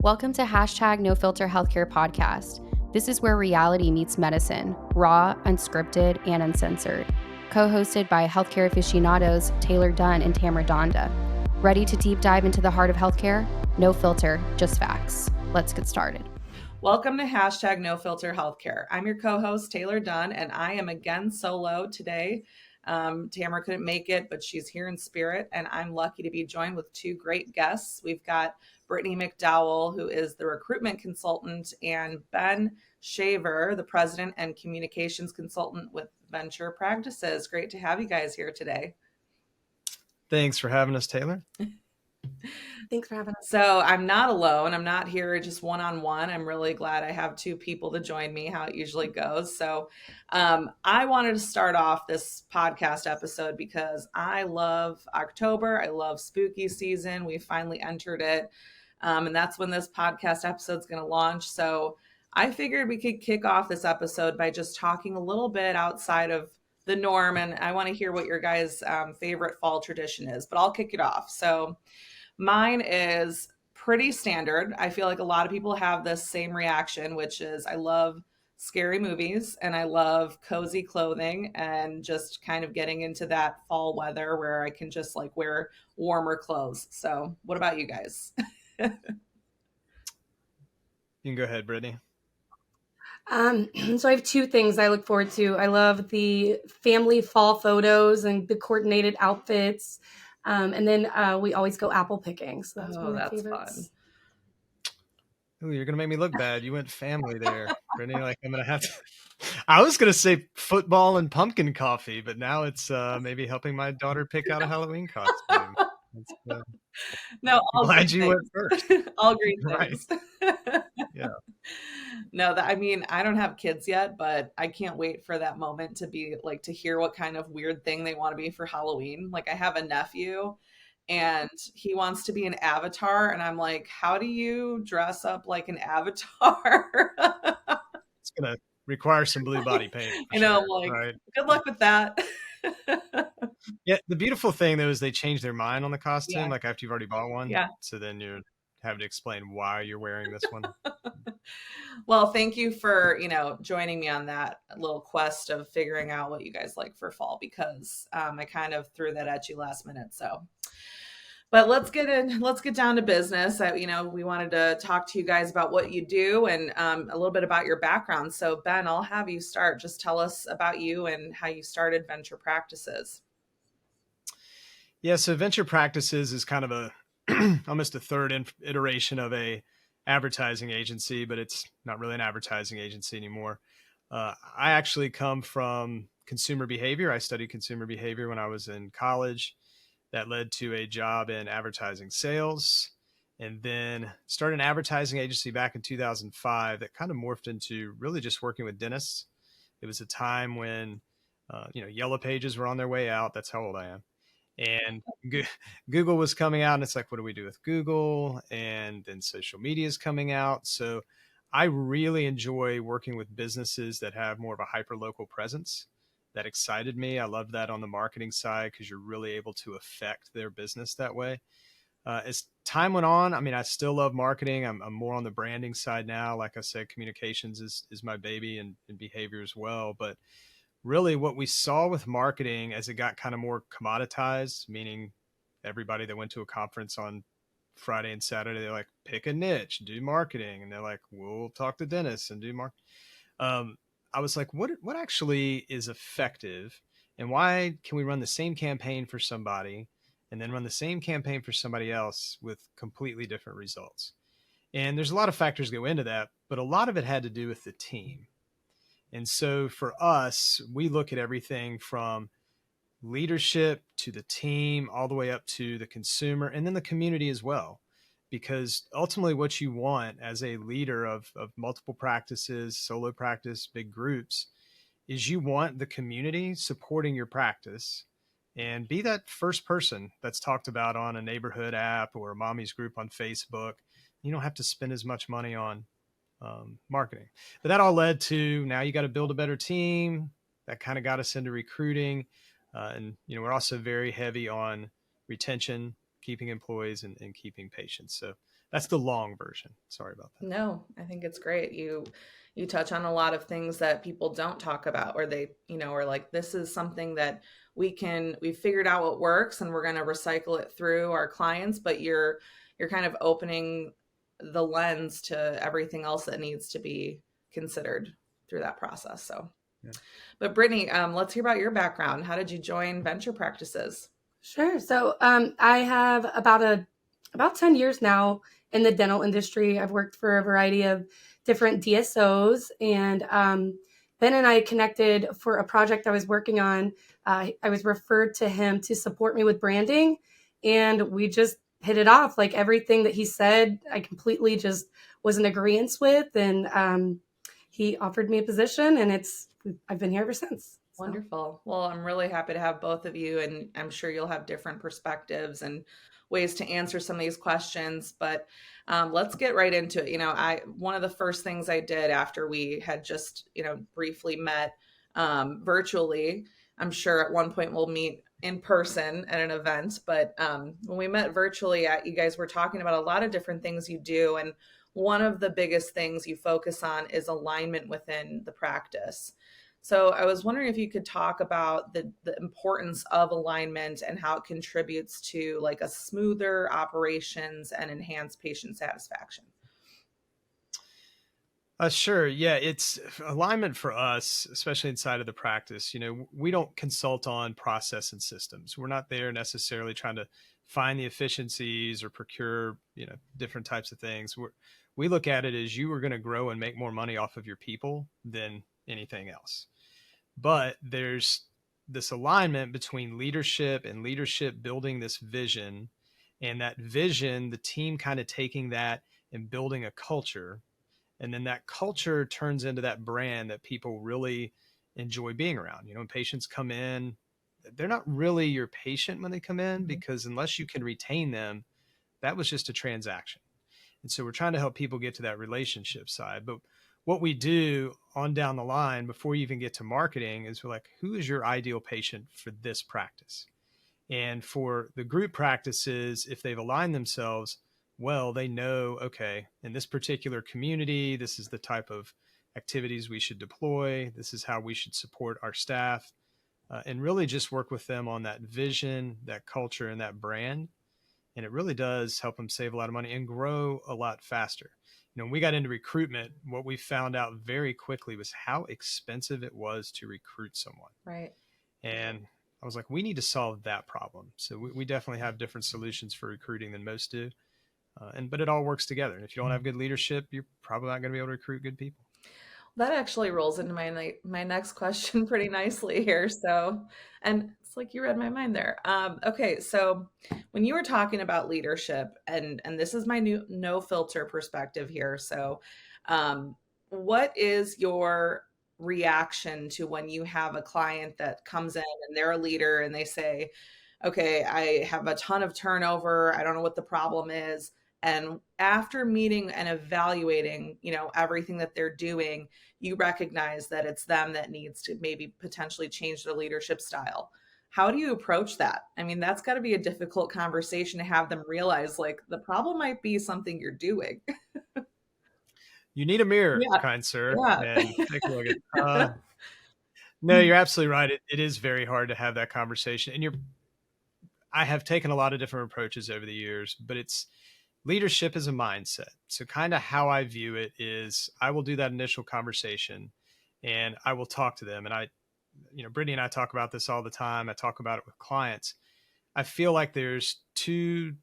Welcome to #No Filter Healthcare Podcast. This is where reality meets medicine, raw, unscripted, and uncensored. Co-hosted by healthcare aficionados Taylor Dunn and Taylor Dunn. Ready to deep dive into the heart of healthcare? No filter, just facts. Let's get started. Welcome to #No Filter Healthcare. I'm your co-host Taylor Dunn, and I am again solo today. Tamara couldn't make it, but she's here in spirit, and I'm lucky to be joined with two great guests. We've got Brittney McDowell, who is the recruitment consultant, and Ben Shaver, the president and communications consultant with Venture Practices. Great to have you guys here today. Thanks for having us, Taylor. Thanks for having us. So I'm not alone. I'm not here just one-on-one. I'm really glad I have two people to join me, how it usually goes. So I wanted to start off this podcast episode because I love October. I love spooky season. We finally entered it. And that's when this podcast episode is going to launch. So I figured we could kick off this episode by just talking a little bit outside of the norm. And I want to hear what your guys' favorite fall tradition is, but I'll kick it off. So mine is pretty standard. I feel like a lot of people have this same reaction, which is I love scary movies and I love cozy clothing and just kind of getting into that fall weather where I can just like wear warmer clothes. So what about you guys? You can go ahead, Brittney. So I have two things I look forward to. I love the family fall photos and the coordinated outfits. And then we always go apple picking. So that's one of my favorites. Fun. Ooh, you're going to make me look bad. You went family there, Brittney. Like I'm going to have to. I was going to say football and pumpkin coffee, but now it's maybe helping my daughter pick out a Halloween costume. No, I'm glad you went first. All green things. Right. Yeah. No, I mean, I don't have kids yet, but I can't wait for that moment to be like to hear what kind of weird thing they want to be for Halloween. Like I have a nephew and he wants to be an avatar. And I'm like, how do you dress up like an avatar? It's going to require some blue body paint. I know, like, right? Good luck with that. Yeah, the beautiful thing though is they change their mind on the costume, like after you've already bought one. Yeah. So then you have to explain why you're wearing this one. Well, thank you for, joining me on that little quest of figuring out what you guys like for fall, because I kind of threw that at you last minute. So, but let's get down to business. We wanted to talk to you guys about what you do and a little bit about your background. So Ben, I'll have you start. Just tell us about you and how you started Venture Practices. Yeah. So Venture Practices is kind of a, almost a third iteration of a advertising agency, but it's not really an advertising agency anymore. I actually come from consumer behavior. I studied consumer behavior when I was in college. That led to a job in advertising sales, and then started an advertising agency back in 2005 that kind of morphed into really just working with dentists. It was a time when, Yellow Pages were on their way out. That's how old I am. And Google was coming out, and it's like, what do we do with Google? And then social media is coming out. So I really enjoy working with businesses that have more of a hyper-local presence. That excited me. I love that on the marketing side because you're really able to affect their business that way. As time went on, I mean, I still love marketing. I'm more on the branding side now. Like I said, communications is my baby and behavior as well. But really what we saw with marketing as it got kind of more commoditized, meaning everybody that went to a conference on Friday and Saturday, they're like, pick a niche, do marketing. And they're like, we'll talk to dentists and do marketing. I was like, what actually is effective, and why can we run the same campaign for somebody and then run the same campaign for somebody else with completely different results? And there's a lot of factors go into that, but a lot of it had to do with the team. And so for us, we look at everything from leadership to the team, all the way up to the consumer and then the community as well. Because ultimately what you want as a leader of multiple practices, solo practice, big groups, is you want the community supporting your practice and be that first person that's talked about on a neighborhood app or a mommy's group on Facebook. You don't have to spend as much money on marketing. But that all led to now you got to build a better team. That kind of got us into recruiting. And we're also very heavy on retention, keeping employees and keeping patients. So that's the long version. Sorry about that. No, I think it's great. You touch on a lot of things that people don't talk about, or they, are like, this is something that we figured out what works and we're going to recycle it through our clients, but you're kind of opening the lens to everything else that needs to be considered through that process. So, Yeah. But Brittney, let's hear about your background. How did you join venture practices? Sure. So I have about 10 years now in the dental industry. I've worked for a variety of different DSOs, and Ben and I connected for a project I was working on. I was referred to him to support me with branding, and we just hit it off. Like everything that he said, I completely just was in agreement with, and he offered me a position, and I've been here ever since. So. Wonderful. Well, I'm really happy to have both of you, and I'm sure you'll have different perspectives and ways to answer some of these questions. But let's get right into it. One of the first things I did after we had just, briefly met virtually, I'm sure at one point we'll meet in person at an event. But when we met virtually, you guys were talking about a lot of different things you do. And one of the biggest things you focus on is alignment within the practice. So I was wondering if you could talk about the importance of alignment and how it contributes to like a smoother operations and enhanced patient satisfaction. Sure. Yeah, it's alignment for us, especially inside of the practice. We don't consult on process and systems. We're not there necessarily trying to find the efficiencies or procure, different types of things. We look at it as you are going to grow and make more money off of your people than anything else. But there's this alignment between leadership and leadership building this vision, and that vision, the team kind of taking that and building a culture. And then that culture turns into that brand that people really enjoy being around. When patients come in, they're not really your patient when they come in, because unless you can retain them, that was just a transaction. And so we're trying to help people get to that relationship side. But what we do on down the line before you even get to marketing is we're like, who is your ideal patient for this practice? And for the group practices, if they've aligned themselves, well, they know, okay, in this particular community, this is the type of activities we should deploy. This is how we should support our staff, and really just work with them on that vision, that culture, and that brand. And it really does help them save a lot of money and grow a lot faster. When we got into recruitment, what we found out very quickly was how expensive it was to recruit someone. Right. And I was like, we need to solve that problem. So we definitely have different solutions for recruiting than most do. But it all works together. And if you don't have good leadership, you're probably not going to be able to recruit good people. That actually rolls into my next question pretty nicely here. So, and it's like you read my mind there. Okay, so when you were talking about leadership, and this is my new no filter perspective here. So, what is your reaction to when you have a client that comes in and they're a leader and they say, okay, I have a ton of turnover. I don't know what the problem is. And after meeting and evaluating, everything that they're doing, you recognize that it's them that needs to maybe potentially change their leadership style. How do you approach that? I mean, that's got to be a difficult conversation to have them realize, like, the problem might be something you're doing. You need a mirror, Yeah. kind sir, Yeah. and take a look at No, you're absolutely right. It is very hard to have that conversation. And I have taken a lot of different approaches over the years, but leadership is a mindset. So kind of how I view it is I will do that initial conversation and I will talk to them. And Brittney and I talk about this all the time. I talk about it with clients. I feel like there's two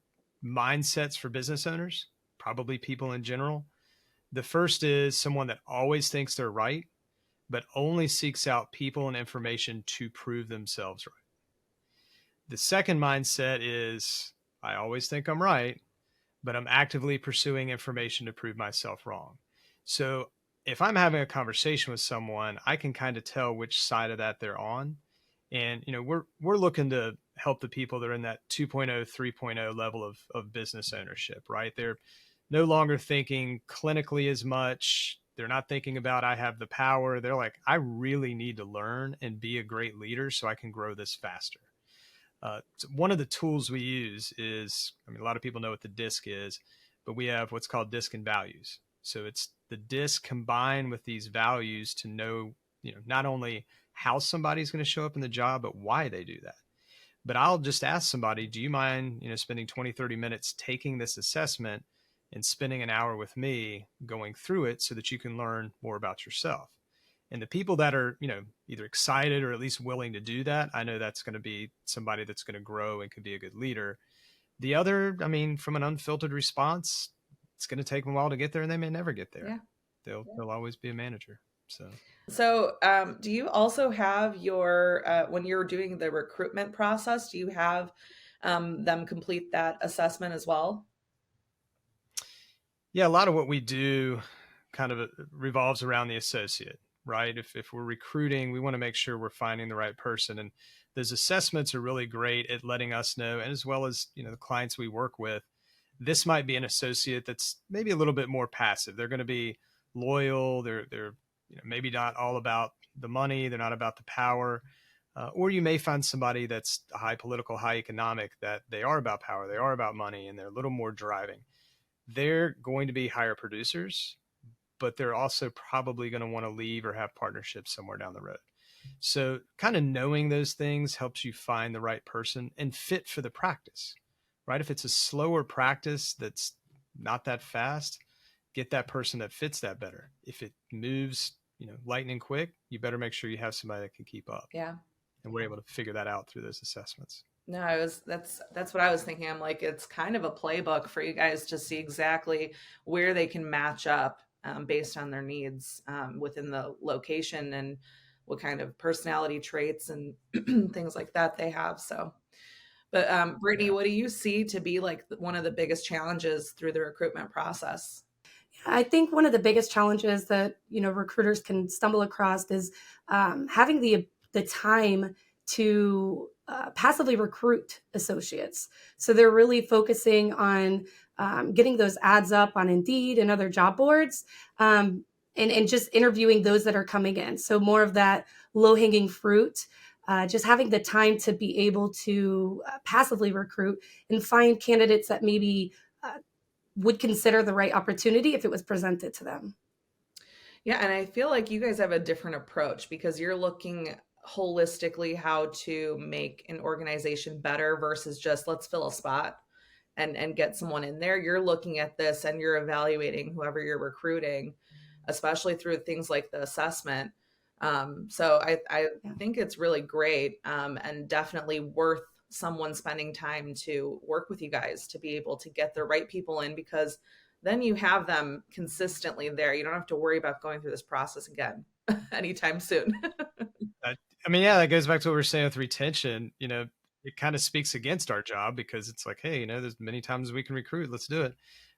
mindsets for business owners, probably people in general. The first is someone that always thinks they're right, but only seeks out people and information to prove themselves right. The second mindset is I always think I'm right, but I'm actively pursuing information to prove myself wrong. So if I'm having a conversation with someone, I can kind of tell which side of that they're on. And, we're looking to help the people that are in that 2.0, 3.0 level of business ownership, right? They're no longer thinking clinically as much. They're not thinking about, I have the power. They're like, I really need to learn and be a great leader so I can grow this faster. One of the tools we use is, a lot of people know what the DISC is, but we have what's called DISC and values. So it's the DISC combined with these values to know, not only how somebody's going to show up in the job, but why they do that. But I'll just ask somebody, do you mind, spending 20, 30 minutes taking this assessment and spending an hour with me going through it so that you can learn more about yourself? And the people that are, either excited or at least willing to do that, I know that's going to be somebody that's going to grow and could be a good leader. The other, from an unfiltered response, it's going to take them a while to get there, and they may never get there. Yeah. They'll always be a manager. So do you also have your, when you're doing the recruitment process, do you have them complete that assessment as well? Yeah, a lot of what we do kind of revolves around the associate, right? If we're recruiting, we want to make sure we're finding the right person. And those assessments are really great at letting us know, and as well as, the clients we work with, this might be an associate that's maybe a little bit more passive. They're going to be loyal. They're maybe not all about the money. They're not about the power. Or you may find somebody that's high political, high economic, that they are about power, they are about money, and they're a little more driving. They're going to be higher producers, but they're also probably going to want to leave or have partnerships somewhere down the road. So kind of knowing those things helps you find the right person and fit for the practice, right? If it's a slower practice that's not that fast, get that person that fits that better. If it moves, lightning quick, you better make sure you have somebody that can keep up. Yeah. And we're able to figure that out through those assessments. No, that's what I was thinking. I'm like, it's kind of a playbook for you guys to see exactly where they can match up based on their needs within the location and what kind of personality traits and things like that they have. So, but Brittney, what do you see to be like one of the biggest challenges through the recruitment process? I think one of the biggest challenges that, recruiters can stumble across is having the time to passively recruit associates. So they're really focusing on getting those ads up on Indeed and other job boards, and just interviewing those that are coming in. So more of that low-hanging fruit, just having the time to be able to passively recruit and find candidates that maybe would consider the right opportunity if it was presented to them. Yeah, and I feel like you guys have a different approach because you're looking holistically how to make an organization better versus just let's fill a spot and get someone in there. You're looking at this and you're evaluating whoever you're recruiting, especially through things like the assessment. So I think it's really great and definitely worth someone spending time to work with you guys to be able to get the right people in, because then you have them consistently there. You don't have to worry about going through this process again anytime soon. That goes back to what we were saying with retention. It kind of speaks against our job because it's like, hey, there's many times we can recruit, let's do it.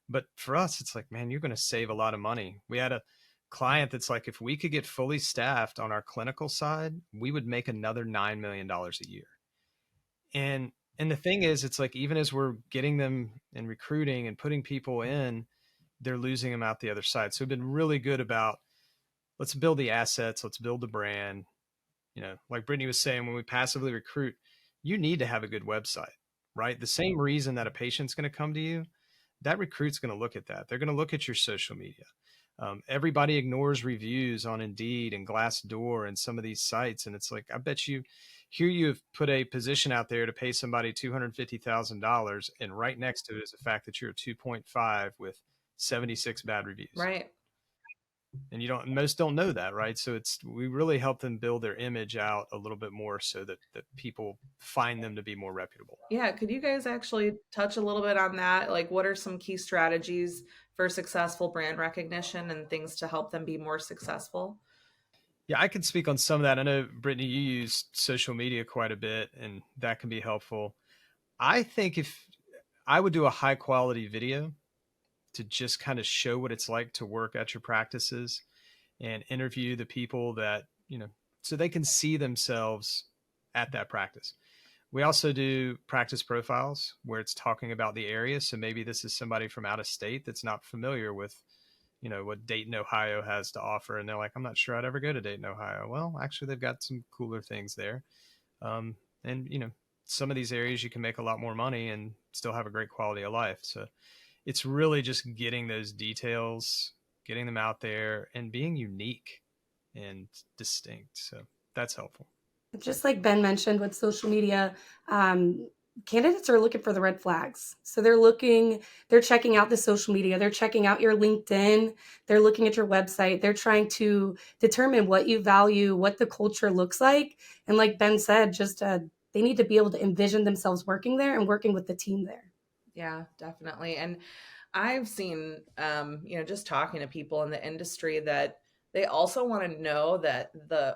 But for us, it's like, man, you're going to save a lot of money. We had a client that's like, if we could get fully staffed on our clinical side, we would make another $9 million a year. And the thing is, it's like, even as we're getting them and recruiting and putting people in, they're losing them out the other side. So we've been really good about, let's build the assets, let's build the brand. Like Brittney was saying, when we passively recruit, you need to have a good website, right? The same reason that a patient's going to come to you, that recruit's going to look at that. They're going to look at your social media. Everybody ignores reviews on Indeed and Glassdoor and some of these sites. And it's like, I bet you have put a position out there to pay somebody $250,000. And right next to it is the fact that you're a 2.5 with 76 bad reviews. Right. And most don't know that, right? So we really help them build their image out a little bit more so that people find them to be more reputable. Yeah. Could you guys actually touch a little bit on that? Like, what are some key strategies for successful brand recognition and things to help them be more successful? Yeah, I can speak on some of that. I know, Brittney, you use social media quite a bit, and that can be helpful. I think if I would do a high quality video to just kind of show what it's like to work at your practices and interview the people that, so they can see themselves at that practice. We also do practice profiles where it's talking about the area. So maybe this is somebody from out of state that's not familiar with, what Dayton, Ohio has to offer. And they're like, I'm not sure I'd ever go to Dayton, Ohio. Well, actually, they've got some cooler things there. And some of these areas you can make a lot more money and still have a great quality of life. So it's really just getting those details, getting them out there, and being unique and distinct. So that's helpful. Just like Ben mentioned with social media, candidates are looking for the red flags. So they're checking out the social media, they're checking out your LinkedIn, they're looking at your website, they're trying to determine what you value, what the culture looks like. And like Ben said, just they need to be able to envision themselves working there and working with the team there. Yeah, definitely. And I've seen, just talking to people in the industry, that they also want to know that the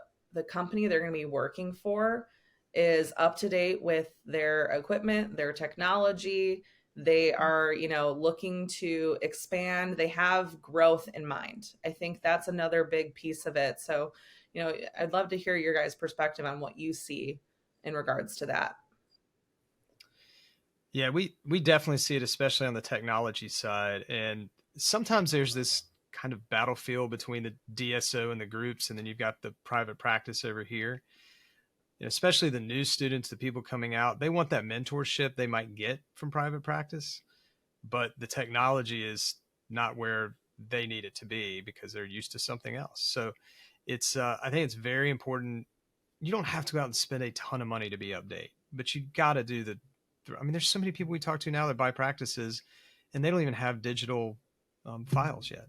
company they're going to be working for is up to date with their equipment, their technology. They are, looking to expand. They have growth in mind. I think that's another big piece of it. So, I'd love to hear your guys' perspective on what you see in regards to that. Yeah, we definitely see it, especially on the technology side. And sometimes there's this kind of battlefield between the DSO and the groups, and then you've got the private practice over here. Especially the new students, the people coming out, they want that mentorship they might get from private practice, but the technology is not where they need it to be because they're used to something else. So it's I think it's very important. You don't have to go out and spend a ton of money to be update, but you got to do there's so many people we talk to now that buy practices and they don't even have digital files yet.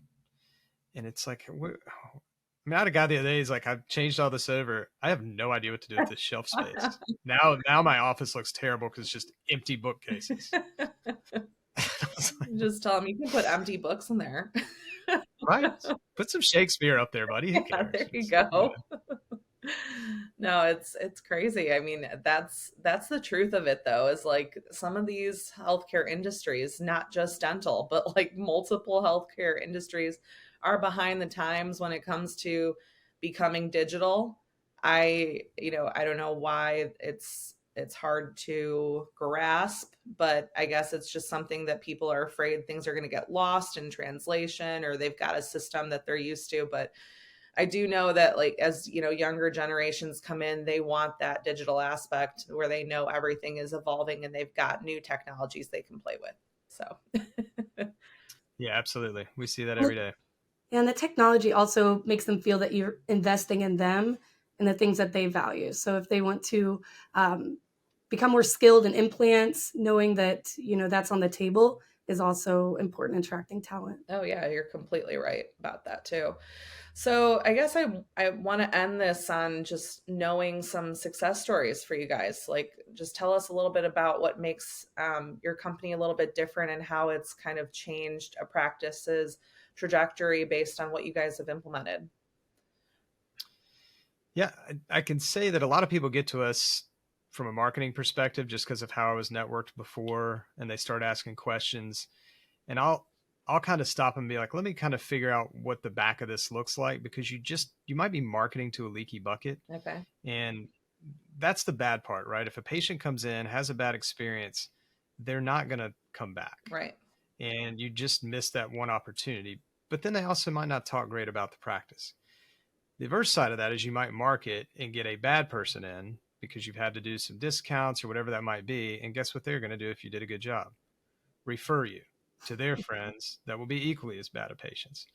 And it's like, I had a guy the other day, he's like, I've changed all this over. I have no idea what to do with this shelf space. Now my office looks terrible because it's just empty bookcases. Just tell them you can put empty books in there. Right? Put some Shakespeare up there, buddy. Who cares? There you go. No, it's crazy. I mean, that's the truth of it, though, is like some of these healthcare industries, not just dental, but like multiple healthcare industries, are behind the times when it comes to becoming digital. I don't know why it's hard to grasp, but I guess it's just something that people are afraid things are going to get lost in translation, or they've got a system that they're used to. But I do know that, like, as younger generations come in, they want that digital aspect where they know everything is evolving and they've got new technologies they can play with. So Yeah, absolutely. We see that every day. And the technology also makes them feel that you're investing in them and the things that they value. So if they want to become more skilled in implants, knowing that, that's on the table is also important in attracting talent. Oh yeah, you're completely right about that too. So I guess I want to end this on just knowing some success stories for you guys. Like, just tell us a little bit about what makes your company a little bit different and how it's kind of changed a practice's trajectory based on what you guys have implemented. Yeah, I can say that a lot of people get to us from a marketing perspective just because of how I was networked before, and they start asking questions, and I'll kind of stop and be like, let me kind of figure out what the back of this looks like, because you might be marketing to a leaky bucket. Okay. And that's the bad part, right? If a patient comes in, has a bad experience, they're not going to come back. Right. And you just miss that one opportunity. But then they also might not talk great about the practice. The reverse side of that is you might market and get a bad person in because you've had to do some discounts or whatever that might be. And guess what they're going to do if you did a good job? Refer you to their friends that will be equally as bad a patients.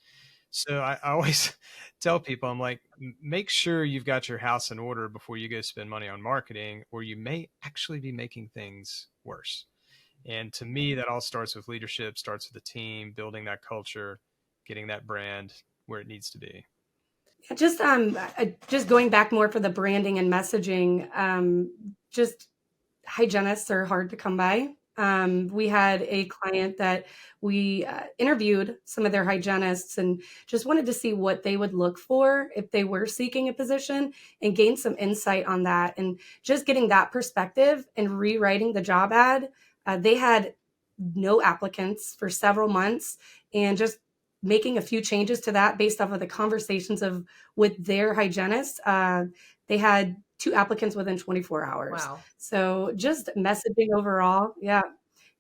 So I always tell people, I'm like, make sure you've got your house in order before you go spend money on marketing, or you may actually be making things worse. And to me, that all starts with leadership, starts with the team, building that culture, getting that brand where it needs to be. Just going back more for the branding and messaging, just hygienists are hard to come by. We had a client that we interviewed some of their hygienists and just wanted to see what they would look for if they were seeking a position and gain some insight on that. And just getting that perspective and rewriting the job ad, they had no applicants for several months, and just making a few changes to that based off of the conversations with their hygienist. They had 2 applicants within 24 hours. Wow. So just messaging overall,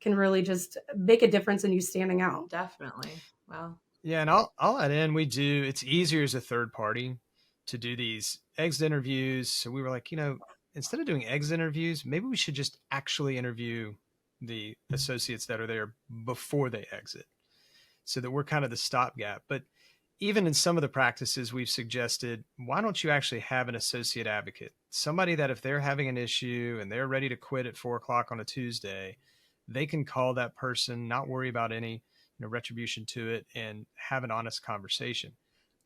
can really just make a difference in you standing out. Definitely. Wow. Yeah. And I'll add in, it's easier as a third party to do these exit interviews. So we were like, instead of doing exit interviews, maybe we should just actually interview the associates that are there before they exit, so that we're kind of the stopgap. But even in some of the practices, we've suggested, why don't you actually have an associate advocate? Somebody that if they're having an issue and they're ready to quit at 4 o'clock on a Tuesday, they can call that person, not worry about any retribution to it, and have an honest conversation.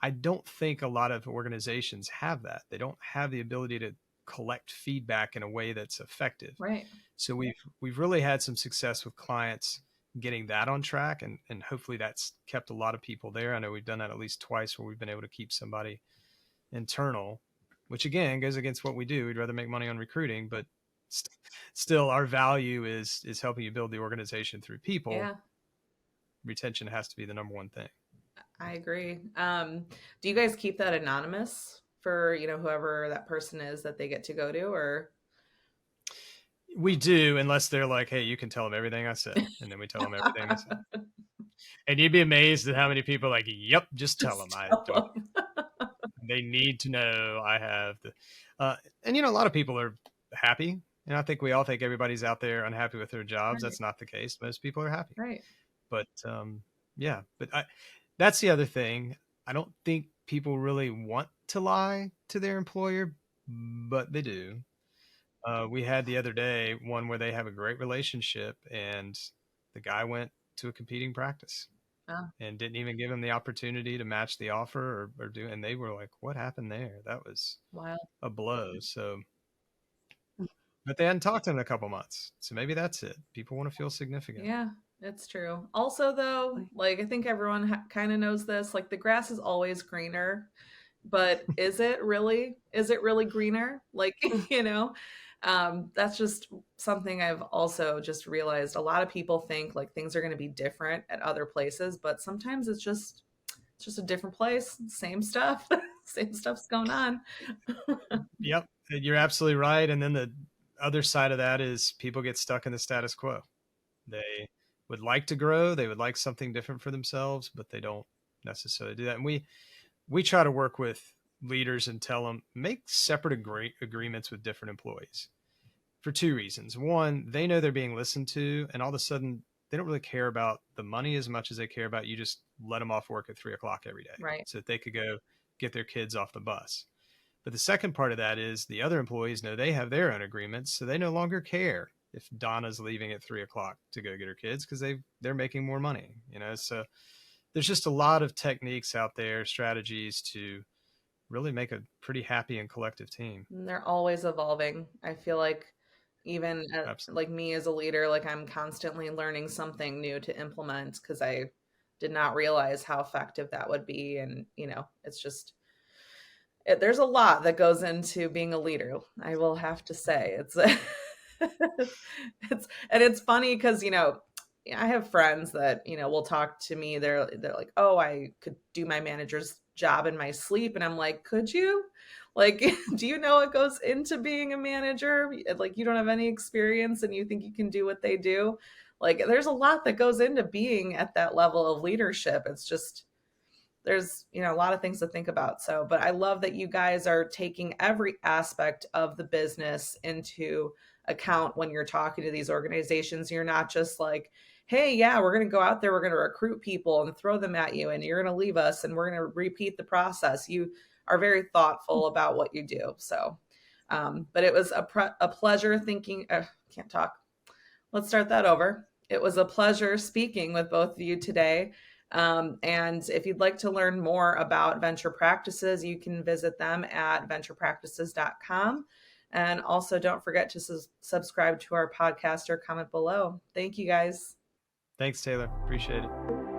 I don't think a lot of organizations have that. They don't have the ability to collect feedback in a way that's effective. Right. So we've really had some success with clients getting that on track, and hopefully that's kept a lot of people there. I know we've done that at least twice where we've been able to keep somebody internal, which again goes against what we do. We'd rather make money on recruiting, but still our value is helping you build the organization through people. Yeah. Retention has to be the number one thing. I agree. Do you guys keep that anonymous for, whoever that person is that they get to go to, or? We do, unless they're like, hey, you can tell them everything I said. And then we tell them everything I said. And you'd be amazed at how many people are like, yep, just tell them. They need to know I have the, and a lot of people are happy. And I think we all think everybody's out there unhappy with their jobs. Right. That's not the case. Most people are happy. Right. But that's the other thing. I don't think people really want to lie to their employer, but they do. We had the other day one where they have a great relationship, and the guy went to a competing practice and didn't even give him the opportunity to match the offer or do. And they were like, what happened there? That was wild. A blow. So, but they hadn't talked to him in a couple months. So maybe that's it. People want to feel significant. Yeah, it's true. Also though, I think everyone kind of knows this, the grass is always greener, but is it really greener? That's just something I've also just realized. A lot of people think things are going to be different at other places, but sometimes it's just a different place. Same stuff. Same stuff's going on. Yep. You're absolutely right. And then the other side of that is people get stuck in the status quo. They would like to grow. They would like something different for themselves, but they don't necessarily do that. And we try to work with leaders and tell them, make separate agreements with different employees for two reasons. One, they know they're being listened to, and all of a sudden they don't really care about the money as much as they care about you just let them off work at 3 o'clock every day, right? So that they could go get their kids off the bus. But the second part of that is the other employees know they have their own agreements, so they no longer care if Donna's leaving at 3 o'clock to go get her kids because they're making more money, So there's just a lot of techniques out there, strategies to really make a pretty happy and collective team. And they're always evolving. I feel like even me as a leader, I'm constantly learning something new to implement because I did not realize how effective that would be. And, it's just, there's a lot that goes into being a leader. I will have to say it's funny because, I have friends that, will talk to me. They're like, oh, I could do my manager's job in my sleep. And I'm like, could you? Do you know what goes into being a manager? You don't have any experience and you think you can do what they do. There's a lot that goes into being at that level of leadership. It's just, there's, a lot of things to think about. So, but I love that you guys are taking every aspect of the business into account when you're talking to these organizations. You're not just like, hey, yeah, we're going to go out there, we're going to recruit people and throw them at you, and you're going to leave us and we're going to repeat the process. You are very thoughtful about what you do. So, but it was a pleasure can't talk. Let's start that over. It was a pleasure speaking with both of you today. And if you'd like to learn more about Venture Practices, you can visit them at venturepractices.com. And also don't forget to subscribe to our podcast or comment below. Thank you guys. Thanks, Taylor. Appreciate it.